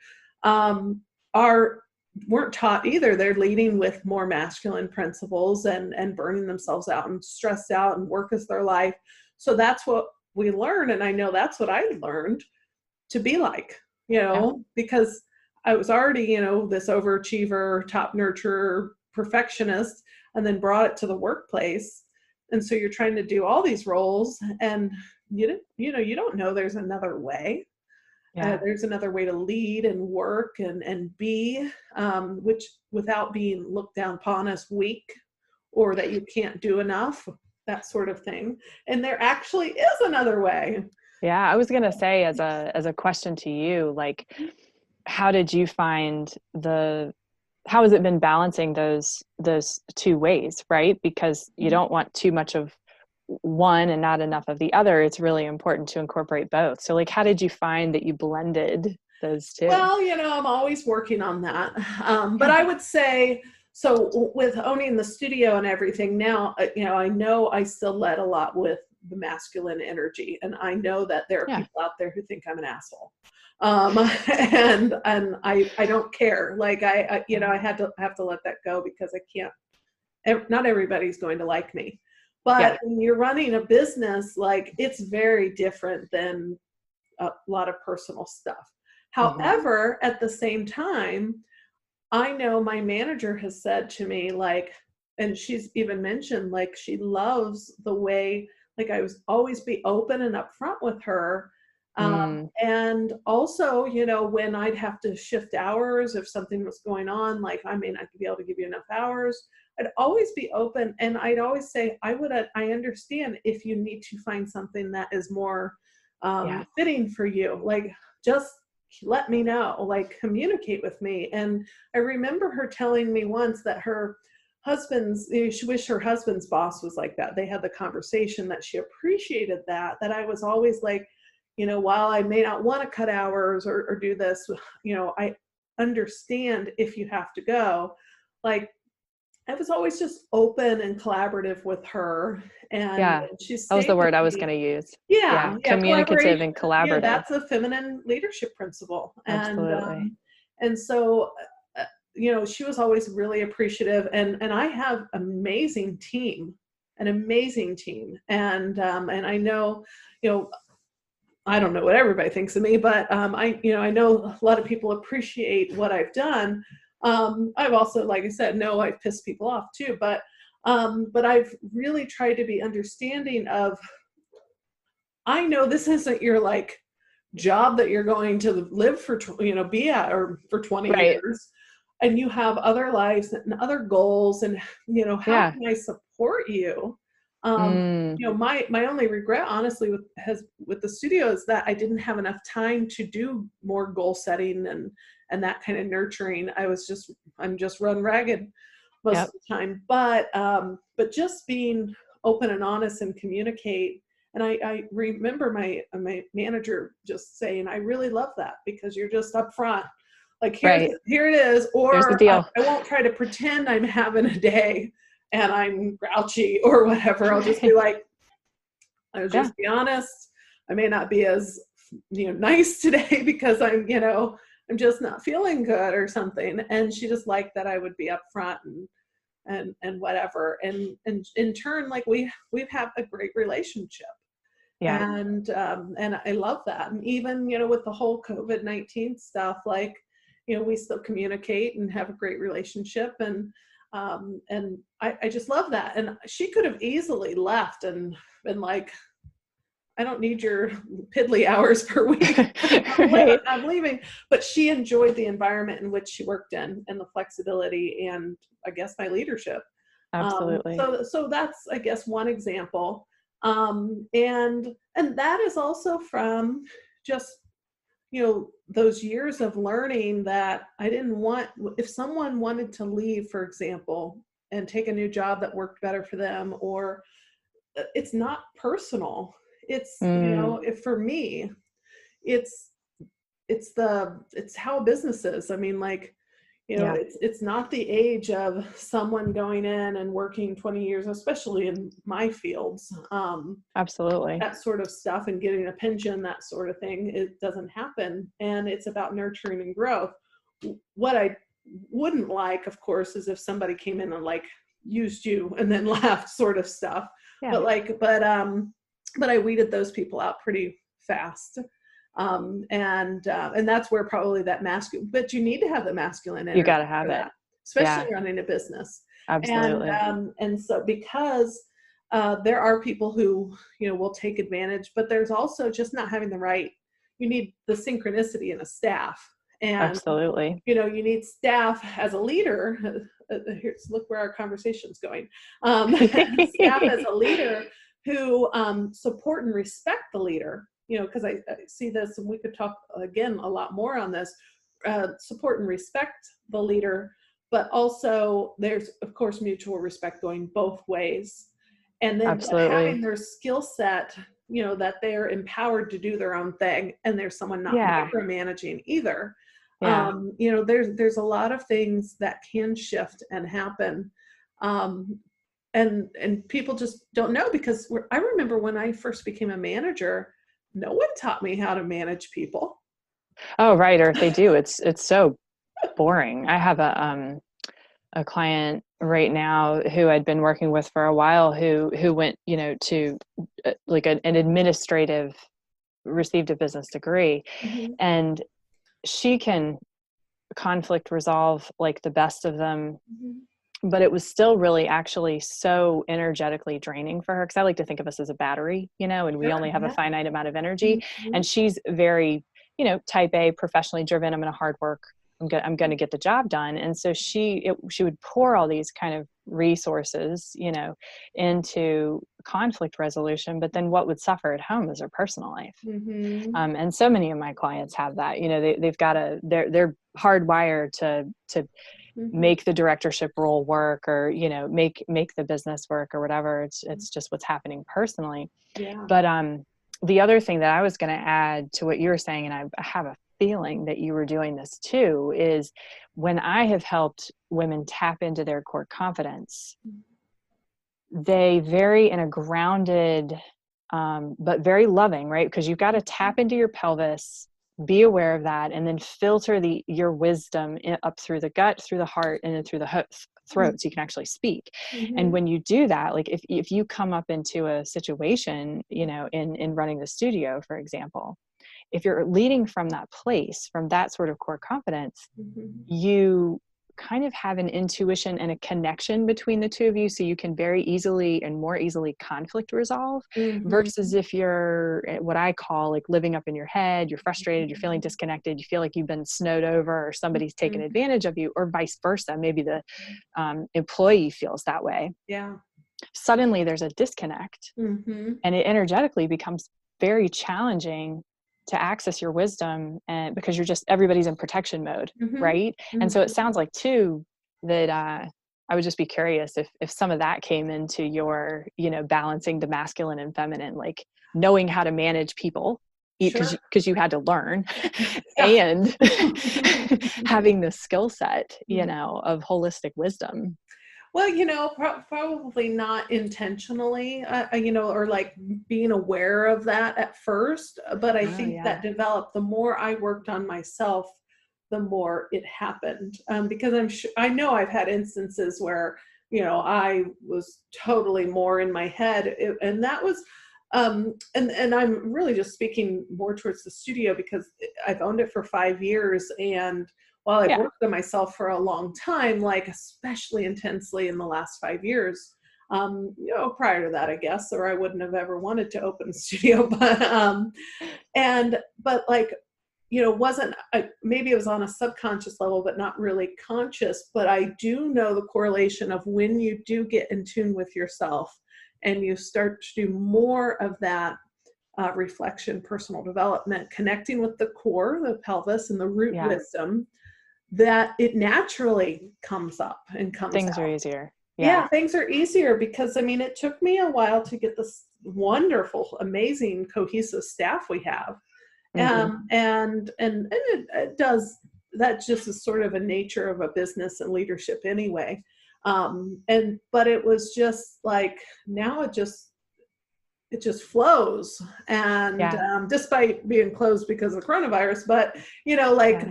Speaker 1: weren't taught either. They're leading with more masculine principles and burning themselves out and stressed out, and work is their life. So that's what we learn. And I know that's what I learned to be like, because I was already, this overachiever, top nurturer, perfectionist, and then brought it to the workplace. And so you're trying to do all these roles, and you don't know there's another way. There's another way to lead and work and be, which without being looked down upon as weak, or that you can't do enough, that sort of thing. And there actually is another way.
Speaker 2: Yeah, I was going to say, as a question to you, like, how did you find how has it been balancing those two ways, right? Because you don't want too much of one and not enough of the other. It's really important to incorporate both. So, like, how did you find that you blended those two?
Speaker 1: Well, I'm always working on that. But I would say, so with owning the studio and everything now, I know I still led a lot with the masculine energy, and I know that there are people out there who think I'm an asshole. And I don't care. Like I have to let that go, because I can't, not everybody's going to like me.
Speaker 2: Yeah.
Speaker 1: But when you're running a business, like, it's very different than a lot of personal stuff.
Speaker 2: Hmm.
Speaker 1: However, at the same time, I know my manager has said to me, like, and she's even mentioned, like, she loves the way, like, I was always be open and upfront with her.
Speaker 2: Mm.
Speaker 1: And also, when I'd have to shift hours, if something was going on, like, I may not be able to give you enough hours, I'd always be open. And I'd always say, I understand if you need to find something that is more
Speaker 2: Yeah.
Speaker 1: fitting for you. Like, just let me know, like, communicate with me. And I remember her telling me once that her she wished her husband's boss was like that. They had the conversation that she appreciated that I was always like, while I may not want to cut hours or do this, I understand if you have to go. Like, I was always just open and collaborative with her, and
Speaker 2: Yeah.
Speaker 1: she
Speaker 2: That was
Speaker 1: stayed
Speaker 2: the
Speaker 1: with
Speaker 2: word I was
Speaker 1: me.
Speaker 2: going to use. Yeah.
Speaker 1: Yeah,
Speaker 2: Communicative
Speaker 1: collaboration.
Speaker 2: and
Speaker 1: Yeah,
Speaker 2: collaborative.
Speaker 1: that's a feminine leadership principle.
Speaker 2: Absolutely.
Speaker 1: And so, she was always really appreciative, and I have an amazing team. And I know, you know, I don't know what everybody thinks of me, but I know a lot of people appreciate what I've done. I've also, like I said, no, I've pissed people off too, but I've really tried to be understanding of, I know this isn't your, like, job that you're going to live for, be at, or for 20
Speaker 2: Right.
Speaker 1: years. And you have other lives and other goals. And, how
Speaker 2: Yeah.
Speaker 1: can I support you?
Speaker 2: Mm.
Speaker 1: My only regret, honestly, with the studio is that I didn't have enough time to do more goal setting and that kind of nurturing. I'm just run ragged most
Speaker 2: Yep.
Speaker 1: of the time. But just being open and honest and communicate. And I remember my manager just saying, I really love that, because you're just upfront. Like,
Speaker 2: Right.
Speaker 1: here it is.
Speaker 2: Here's the
Speaker 1: Or
Speaker 2: deal.
Speaker 1: I won't try to pretend I'm having a day and I'm grouchy or whatever. I'll just be like, I'll
Speaker 2: Yeah.
Speaker 1: just be honest. I may not be as, nice today because I'm just not feeling good or something. And she just liked that I would be upfront and whatever. And in turn, like, we've had a great relationship.
Speaker 2: Yeah.
Speaker 1: And I love that. And even, with the whole COVID-19 stuff, like, we still communicate and have a great relationship. And I just love that. And she could have easily left and been like, I don't need your piddly hours per week.
Speaker 2: Right.
Speaker 1: I'm leaving. But she enjoyed the environment in which she worked in, and the flexibility, and I guess my leadership.
Speaker 2: Absolutely.
Speaker 1: So that's, I guess, one example. And that is also from just, those years of learning that I didn't want, if someone wanted to leave, for example, and take a new job that worked better for them, or it's not personal. It's,
Speaker 2: Mm.
Speaker 1: if for me, it's it's how business is. I mean, like,
Speaker 2: Yeah.
Speaker 1: it's not the age of someone going in and working 20 years, especially in my fields.
Speaker 2: Absolutely.
Speaker 1: That sort of stuff, and getting a pension, that sort of thing, it doesn't happen. And it's about nurturing and growth. What I wouldn't like, of course, is if somebody came in and, like, used you and then left, sort of stuff.
Speaker 2: Yeah.
Speaker 1: But I weeded those people out pretty fast. And that's where probably that masculine, but you need to have the masculine
Speaker 2: You got
Speaker 1: energy
Speaker 2: to have
Speaker 1: for
Speaker 2: it.
Speaker 1: that, especially
Speaker 2: Yeah.
Speaker 1: running a business.
Speaker 2: Absolutely.
Speaker 1: And so, because there are people who, will take advantage, but there's also just not having you need the synchronicity in a staff. And,
Speaker 2: Absolutely.
Speaker 1: you need staff as a leader. Here's, look where our conversation's going. Staff as a leader who support and respect the leader, because I see this, and we could talk again a lot more on this, support and respect the leader, but also there's, of course, mutual respect going both ways. And then
Speaker 2: Absolutely.
Speaker 1: having their skill set, that they're empowered to do their own thing, and there's someone not
Speaker 2: Yeah.
Speaker 1: micromanaging either.
Speaker 2: Yeah.
Speaker 1: There's a lot of things that can shift and happen. And people just don't know, because I remember when I first became a manager, no one taught me how to manage people.
Speaker 2: Oh, right. Or if they do, it's so boring. I have a client right now who I'd been working with for a while who went, to like an administrative, received a business degree,
Speaker 1: Mm-hmm.
Speaker 2: and she can conflict resolve like the best of them.
Speaker 1: Mm-hmm.
Speaker 2: But it was still really actually so energetically draining for her, because I like to think of us as a battery, and we only
Speaker 1: Sure.
Speaker 2: have a
Speaker 1: Yeah.
Speaker 2: finite amount of energy.
Speaker 1: Mm-hmm.
Speaker 2: And she's very, type A, professionally driven. I'm going to hard work. I'm going to get the job done. And so she would pour all these kind of resources, into conflict resolution. But then what would suffer at home is her personal life.
Speaker 1: Mm-hmm.
Speaker 2: And so many of my clients have that. They've got they're hardwired to
Speaker 1: Mm-hmm.
Speaker 2: make the directorship role work, or make the business work, or whatever. It's just what's happening personally.
Speaker 1: Yeah.
Speaker 2: But the other thing that I was going to add to what you were saying, and I have a feeling that you were doing this too, is when I have helped women tap into their core confidence, they very in a grounded, but very loving, right? Because you've got to tap into your pelvis, be aware of that, and then filter your wisdom up through the gut, through the heart, and then through the throat, so you can actually speak. And
Speaker 1: Mm-hmm.
Speaker 2: when you do that, like if you come up into a situation, in running the studio, for example, if you're leading from that place, from that sort of core confidence,
Speaker 1: Mm-hmm.
Speaker 2: you kind of have an intuition and a connection between the two of you, so you can very easily and more easily conflict resolve,
Speaker 1: Mm-hmm.
Speaker 2: versus if you're what I call like living up in your head, you're frustrated, you're feeling disconnected, you feel like you've been snowed over, or somebody's taken
Speaker 1: Mm-hmm.
Speaker 2: advantage of you, or vice versa. Maybe the employee feels that way.
Speaker 1: Yeah.
Speaker 2: Suddenly there's a disconnect,
Speaker 1: Mm-hmm.
Speaker 2: and it energetically becomes very challenging to access your wisdom, and because everybody's in protection mode,
Speaker 1: Mm-hmm.
Speaker 2: right? And so it sounds like too that I would just be curious if some of that came into your, balancing the masculine and feminine, like knowing how to manage people,
Speaker 1: Sure.
Speaker 2: because you had to learn,
Speaker 1: Yeah.
Speaker 2: and having the skill set, of holistic wisdom.
Speaker 1: Well, probably not intentionally, or like being aware of that at first. But I
Speaker 2: Oh
Speaker 1: think
Speaker 2: yeah.
Speaker 1: that developed the more I worked on myself, the more it happened. Because I know I've had instances where, I was totally more in my head, and that was, and I'm really just speaking more towards the studio because I've owned it for 5 years, and while I've
Speaker 2: Yeah.
Speaker 1: worked on myself for a long time, like especially intensely in the last 5 years, prior to that, I guess, or I wouldn't have ever wanted to open a studio, but like, wasn't, maybe it was on a subconscious level, but not really conscious, but I do know the correlation of when you do get in tune with yourself and you start to do more of that reflection, personal development, connecting with the core, the pelvis, and the root
Speaker 2: Yeah.
Speaker 1: wisdom, that it naturally comes up and comes
Speaker 2: Things are
Speaker 1: out.
Speaker 2: easier. Yeah.
Speaker 1: Yeah, things are easier because it took me a while to get this wonderful, amazing, cohesive staff we have.
Speaker 2: Mm-hmm.
Speaker 1: And it does, that just is sort of a nature of a business and leadership anyway. But it was just like, now it just flows, and
Speaker 2: Yeah.
Speaker 1: despite being closed because of coronavirus, but like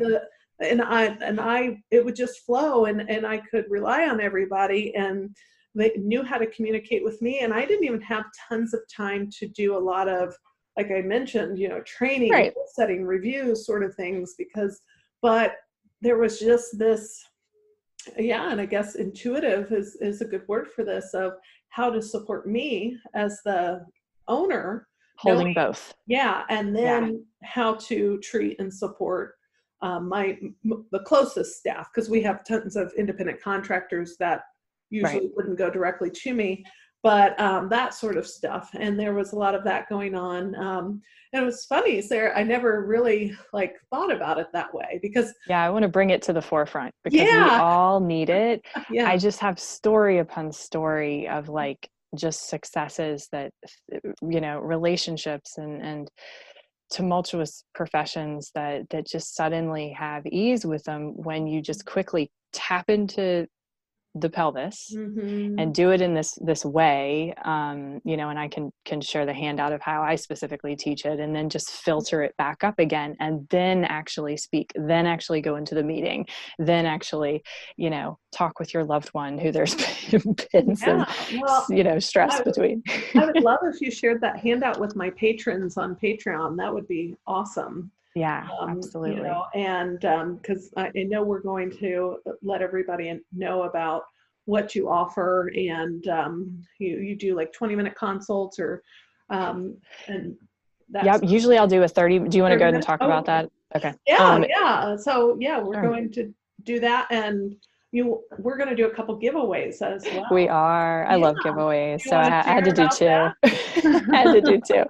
Speaker 2: Yeah.
Speaker 1: I it would just flow, and I could rely on everybody, and they knew how to communicate with me, and I didn't even have tons of time to do a lot of, like I mentioned, training,
Speaker 2: Right.
Speaker 1: setting reviews, sort of things, but there was just this, yeah, and I guess intuitive is a good word for this, of how to support me as the owner, knowing,
Speaker 2: Holding both.
Speaker 1: yeah, and
Speaker 2: Yeah.
Speaker 1: then how to treat and support the closest staff, because we have tons of independent contractors that
Speaker 2: Right.
Speaker 1: usually wouldn't go directly to me, but that sort of stuff, and there was a lot of that going on. And it was funny, Sarah, I never really like thought about it that way, because
Speaker 2: Yeah, I want to bring it to the forefront because we
Speaker 1: yeah,
Speaker 2: all need it. I
Speaker 1: yeah.
Speaker 2: just have story upon story of like just successes that, relationships and tumultuous professions that just suddenly have ease with them when you just quickly tap into the pelvis,
Speaker 1: Mm-hmm.
Speaker 2: and do it in this way, you know, and I can share the handout of how I specifically teach it, and then just filter it back up again, and then actually speak, then actually go into the meeting, then actually, you know, talk with your loved one who there's been some,
Speaker 1: Well,
Speaker 2: you know, stress between.
Speaker 1: I would love if you shared that handout with my patrons on Patreon. That would be awesome.
Speaker 2: Yeah,
Speaker 1: You
Speaker 2: absolutely.
Speaker 1: know, and because I know we're going to let everybody know about what you offer, and you do like 20-minute consults, or and
Speaker 2: Yeah,
Speaker 1: that's
Speaker 2: usually I'll do a 30. Do you want to
Speaker 1: 30
Speaker 2: go ahead and
Speaker 1: minutes.
Speaker 2: talk
Speaker 1: Oh,
Speaker 2: about that? Okay.
Speaker 1: yeah. So yeah, we're
Speaker 2: Sure.
Speaker 1: going to do that, and we're going to do a couple giveaways as
Speaker 2: We
Speaker 1: well.
Speaker 2: are. I
Speaker 1: Yeah.
Speaker 2: love giveaways.
Speaker 1: You
Speaker 2: So
Speaker 1: want to
Speaker 2: I had
Speaker 1: share
Speaker 2: to do
Speaker 1: about
Speaker 2: two. I had to do two.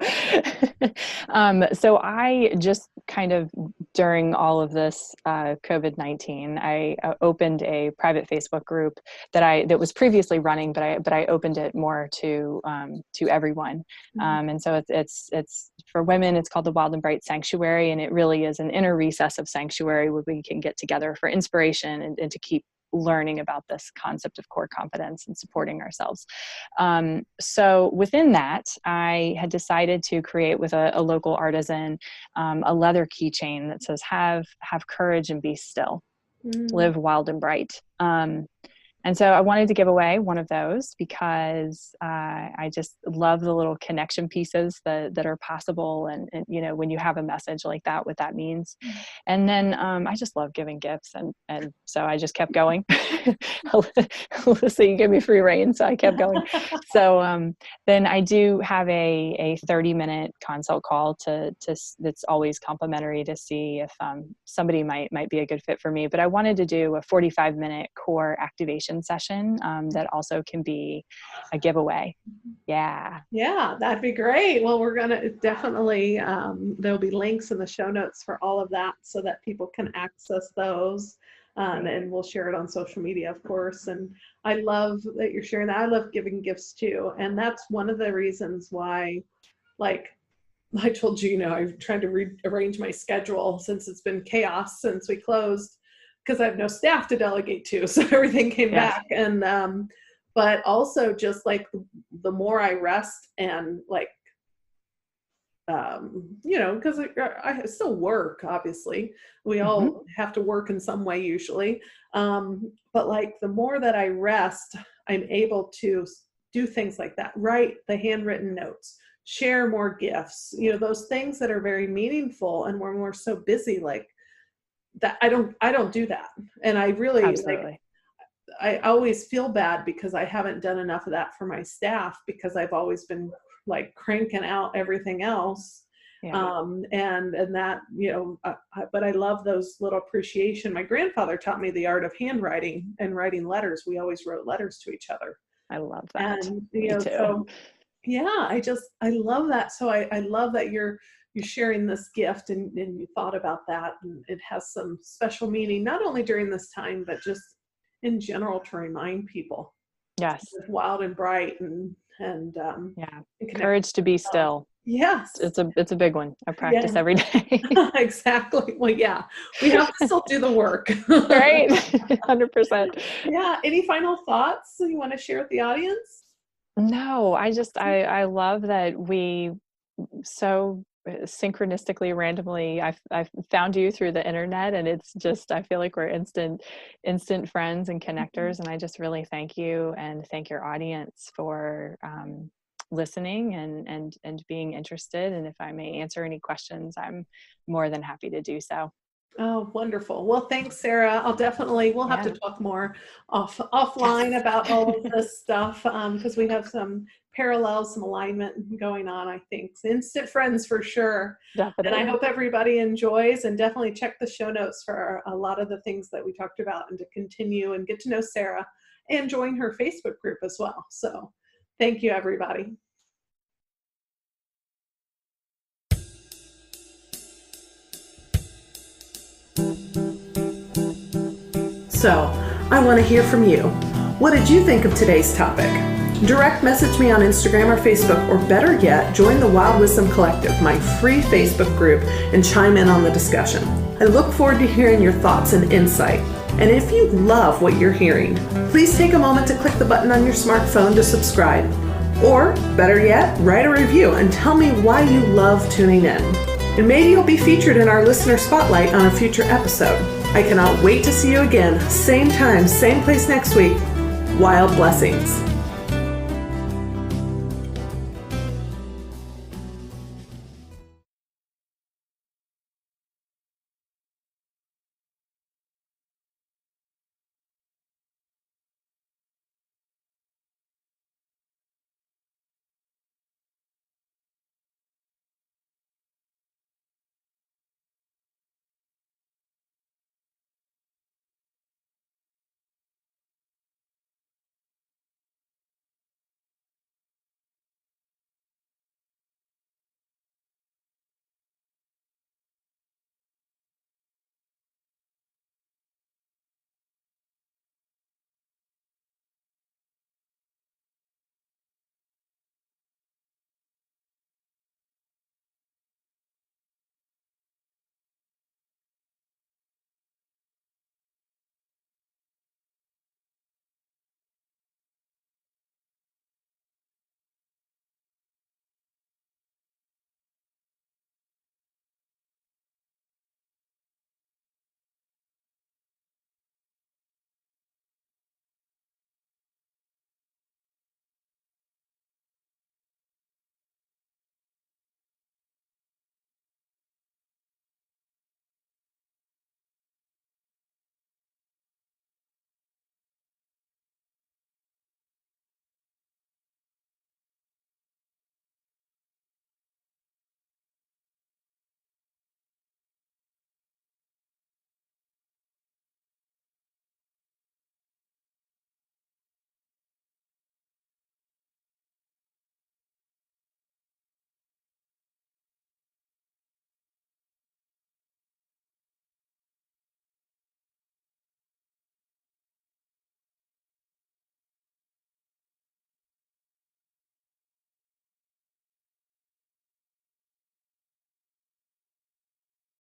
Speaker 2: So I just kind of, during all of this COVID-19, I opened a private Facebook group that was previously running, but I opened it more to everyone. And so it's for women. It's called the Wild and Bright Sanctuary, and it really is an inner recess of sanctuary where we can get together for inspiration and to keep learning about this concept of core competence and supporting ourselves. So within that, I had decided to create with a local artisan a leather keychain that says have courage and be still, live wild and bright. And so I wanted to give away one of those because I just love the little connection pieces that are possible. And, you know, when you have a message like that, what that means. And then I just love giving gifts. And so I just kept going. So you give me free rein. So I kept going. So then I do have a 30-minute consult call that's always complimentary to see if somebody might be a good fit for me. But I wanted to do a 45-minute core activation session that also can be a giveaway. Yeah,
Speaker 1: that'd be great. Well, we're gonna definitely there'll be links in the show notes for all of that so that people can access those, and we'll share it on social media, of course. And I love that you're sharing that. I love giving gifts too, and that's one of the reasons why, like I told you, I've tried to rearrange my schedule since it's been chaos since we closed, because I have no staff to delegate to. So everything came back. And, but also just like the more I rest and like, because I still work, obviously. We all have to work in some way usually. But like the more that I rest, I'm able to do things like that, write the handwritten notes, share more gifts, those things that are very meaningful. And when we're so busy like that, I don't do that. And I really
Speaker 2: absolutely.
Speaker 1: I always feel bad because I haven't done enough of that for my staff, because I've always been like cranking out everything else. And that, but I love those little appreciation. My grandfather taught me the art of handwriting and writing letters. We always wrote letters to each other.
Speaker 2: I love that.
Speaker 1: And,
Speaker 2: me too.
Speaker 1: So I love that. So I love that you're sharing this gift and you thought about that, and it has some special meaning, not only during this time, but just in general to remind people.
Speaker 2: Yes.
Speaker 1: Wild and bright and
Speaker 2: courage to be still.
Speaker 1: Yes.
Speaker 2: It's a big one. I practice every day.
Speaker 1: Exactly. Well, yeah, we have to still do the work.
Speaker 2: Right. 100%.
Speaker 1: Yeah. Any final thoughts you want to share with the audience?
Speaker 2: No, I love that we so synchronistically, randomly, I've found you through the internet, and it's just, I feel like we're instant friends and connectors. And I just really thank you and thank your audience for listening and being interested. And if I may answer any questions, I'm more than happy to do so.
Speaker 1: Oh, wonderful. Well, thanks, Sarah. we'll have to talk more offline about all of this stuff, because we have some parallels, some alignment going on, I think. Instant friends for sure.
Speaker 2: Definitely.
Speaker 1: And I hope everybody enjoys, and definitely check the show notes for a lot of the things that we talked about, and to continue and get to know Sarah and join her Facebook group as well. So thank you, everybody. So, I want to hear from you. What did you think of today's topic? Direct message me on Instagram or Facebook, or better yet, join the Wild Wisdom Collective, my free Facebook group, and chime in on the discussion. I look forward to hearing your thoughts and insight. And if you love what you're hearing, please take a moment to click the button on your smartphone to subscribe. Or, better yet, write a review and tell me why you love tuning in. And maybe you'll be featured in our listener spotlight on a future episode. I cannot wait to see you again, same time, same place next week. Wild blessings.